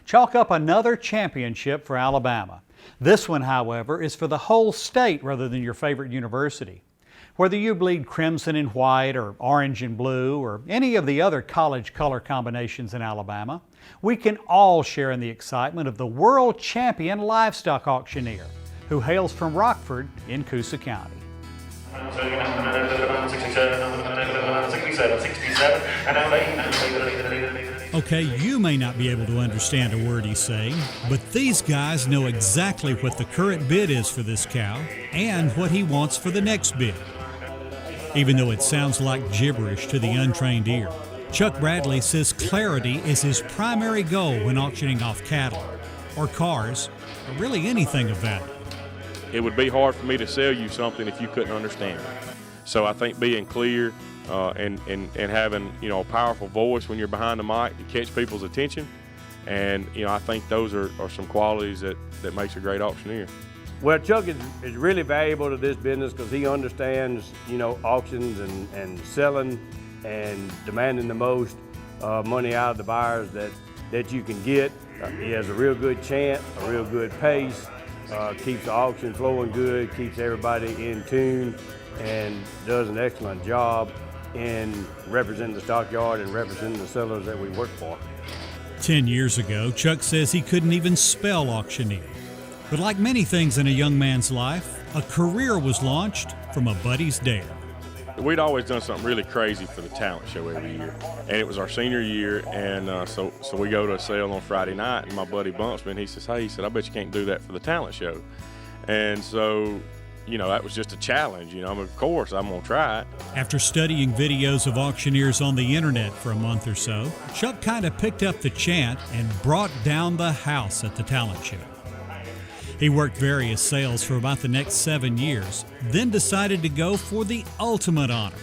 chalk up another championship for Alabama. This one, however, is for the whole state rather than your favorite university. Whether you bleed crimson and white or orange and blue or any of the other college color combinations in Alabama, we can all share in the excitement of the world champion livestock auctioneer, who hails from Rockford in Coosa County. Okay, you may not be able to understand a word he's saying, but these guys know exactly what the current bid is for this cow and what he wants for the next bid. Even though it sounds like gibberish to the untrained ear, Chuck Bradley says clarity is his primary goal when auctioning off cattle, or cars, or really anything of value. It would be hard for me to sell you something if you couldn't understand it. So I think being clear and having a powerful voice when you're behind the mic to catch people's attention, and I think those are some qualities that makes a great auctioneer. Well, Chuck is really valuable to this business because he understands, auctions and selling and demanding the most money out of the buyers that you can get. He has a real good chant, a real good pace, keeps the auction flowing good, keeps everybody in tune, and does an excellent job in representing the stockyard and representing the sellers that we work for. 10 years ago, Chuck says he couldn't even spell auctioneer. But like many things in a young man's life, a career was launched from a buddy's dare. We'd always done something really crazy for the talent show every year, and it was our senior year, and so we go to a sale on Friday night, and my buddy bumps me, and he says, "Hey," he said, "I bet you can't do that for the talent show." And so, that was just a challenge. Of course, I'm gonna try it. After studying videos of auctioneers on the internet for a month or so, Chuck kind of picked up the chant and brought down the house at the talent show. He worked various sales for about the next 7 years, then decided to go for the ultimate honor.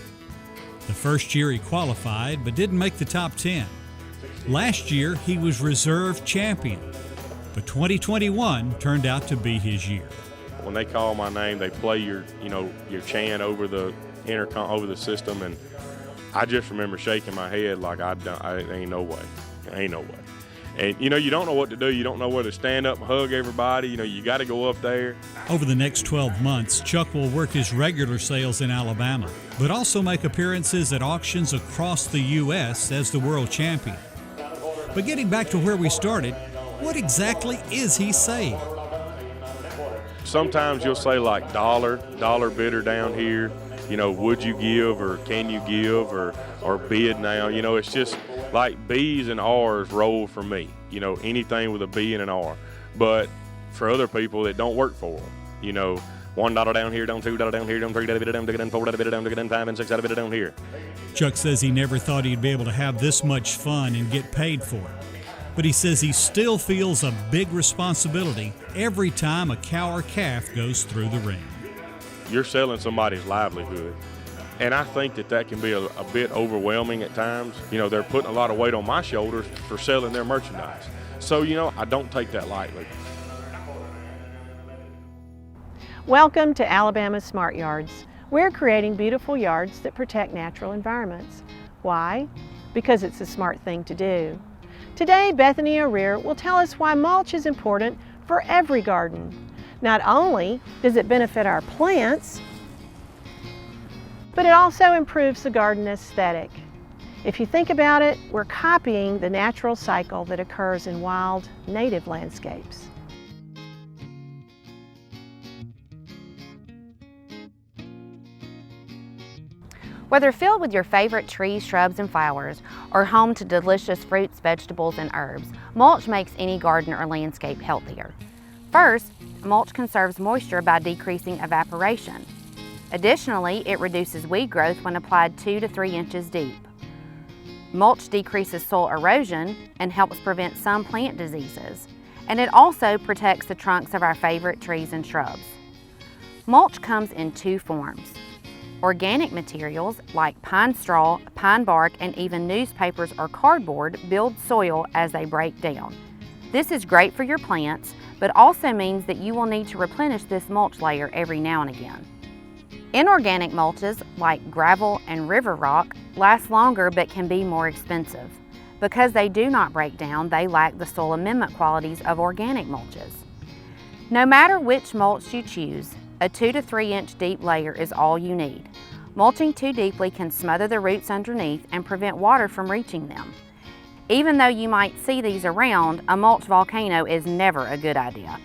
The first year he qualified, but didn't make the top 10. Last year, he was reserve champion, but 2021 turned out to be his year. When they call my name, they play your chant over the intercom, over the system, and I just remember shaking my head like ain't no way, ain't no way. And you don't know what to do. You don't know whether to stand up and hug everybody. You got to go up there. Over the next 12 months, Chuck will work his regular sales in Alabama, but also make appearances at auctions across the U.S. as the world champion. But getting back to where we started, what exactly is he saying? Sometimes you'll say like dollar bidder down here. Would you give, or can you give, or bid now? It's just like B's and R's roll for me. Anything with a B and an R. But for other people, it don't work for them. $1 down here, down $2 down here, down $3 down, down $4 down, down $5 and $6 down here. Chuck says he never thought he'd be able to have this much fun and get paid for it. But he says he still feels a big responsibility every time a cow or calf goes through the ring. You're selling somebody's livelihood. And I think that can be a bit overwhelming at times. They're putting a lot of weight on my shoulders for selling their merchandise. So, I don't take that lightly. Welcome to Alabama Smart Yards. We're creating beautiful yards that protect natural environments. Why? Because it's a smart thing to do. Today, Bethany O'Rear will tell us why mulch is important for every garden. Not only does it benefit our plants, but it also improves the garden aesthetic. If you think about it, we're copying the natural cycle that occurs in wild, native landscapes. Whether filled with your favorite trees, shrubs, and flowers, or home to delicious fruits, vegetables, and herbs, mulch makes any garden or landscape healthier. First, mulch conserves moisture by decreasing evaporation. Additionally, it reduces weed growth when applied 2 to 3 inches deep. Mulch decreases soil erosion and helps prevent some plant diseases, and it also protects the trunks of our favorite trees and shrubs. Mulch comes in 2 forms. Organic materials like pine straw, pine bark, and even newspapers or cardboard build soil as they break down. This is great for your plants, but also means that you will need to replenish this mulch layer every now and again. Inorganic mulches like gravel and river rock last longer but can be more expensive. Because they do not break down, they lack the soil amendment qualities of organic mulches. No matter which mulch you choose, a 2 to 3 inch deep layer is all you need. Mulching too deeply can smother the roots underneath and prevent water from reaching them. Even though you might see these around, a mulch volcano is never a good idea.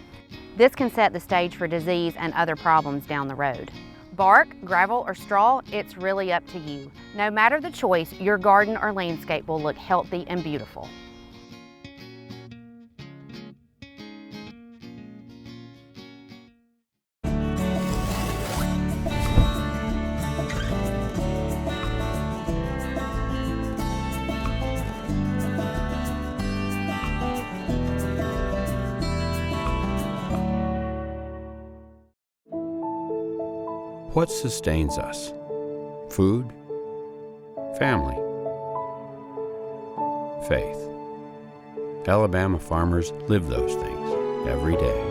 This can set the stage for disease and other problems down the road. Bark, gravel, or straw, it's really up to you. No matter the choice, your garden or landscape will look healthy and beautiful. What sustains us? Food, family, faith. Alabama farmers live those things every day.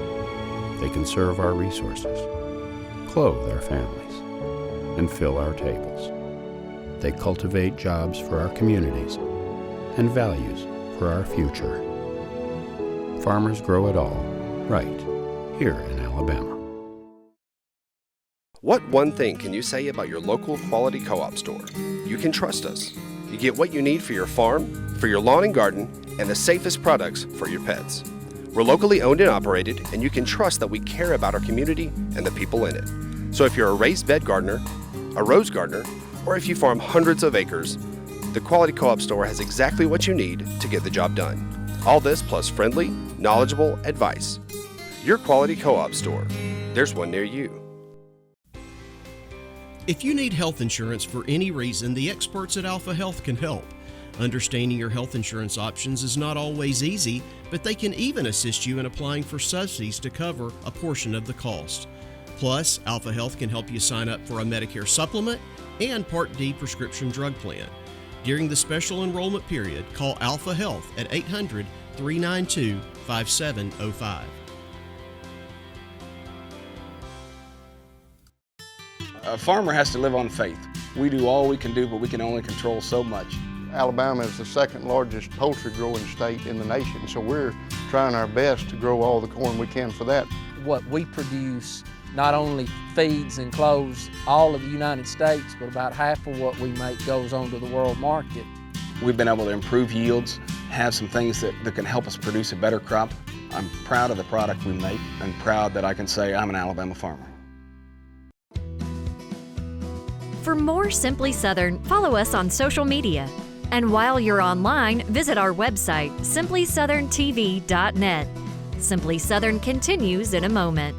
They conserve our resources, clothe our families, and fill our tables. They cultivate jobs for our communities and values for our future. Farmers grow it all right here in Alabama. What one thing can you say about your local quality co-op store? You can trust us. You get what you need for your farm, for your lawn and garden, and the safest products for your pets. We're locally owned and operated, and you can trust that we care about our community and the people in it. So if you're a raised bed gardener, a rose gardener, or if you farm hundreds of acres, the Quality Co-op Store has exactly what you need to get the job done. All this plus friendly, knowledgeable advice. Your Quality Co-op Store. There's one near you. If you need health insurance for any reason, the experts at Alpha Health can help. Understanding your health insurance options is not always easy, but they can even assist you in applying for subsidies to cover a portion of the cost. Plus, Alpha Health can help you sign up for a Medicare supplement and Part D prescription drug plan. During the special enrollment period, call Alpha Health at 800-392-5705. A farmer has to live on faith. We do all we can do, but we can only control so much. Alabama is the second largest poultry growing state in the nation, so we're trying our best to grow all the corn we can for that. What we produce not only feeds and clothes all of the United States, but about half of what we make goes on to the world market. We've been able to improve yields, have some things that can help us produce a better crop. I'm proud of the product we make and proud that I can say I'm an Alabama farmer. For more Simply Southern, follow us on social media. And while you're online, visit our website, simplysouthern.tv.net. Simply Southern continues in a moment.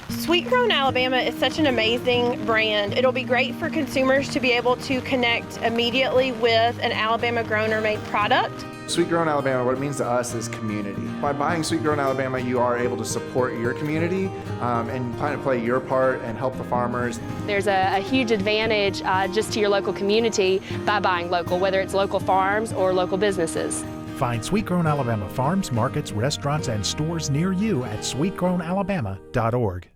Sweet Grown Alabama is such an amazing brand. It'll be great for consumers to be able to connect immediately with an Alabama grown or made product. Sweet Grown Alabama, what it means to us is community. By buying Sweet Grown Alabama, you are able to support your community and kind of play your part and help the farmers. There's a huge advantage just to your local community by buying local, whether it's local farms or local businesses. Find Sweet Grown Alabama farms, markets, restaurants, and stores near you at sweetgrownalabama.org.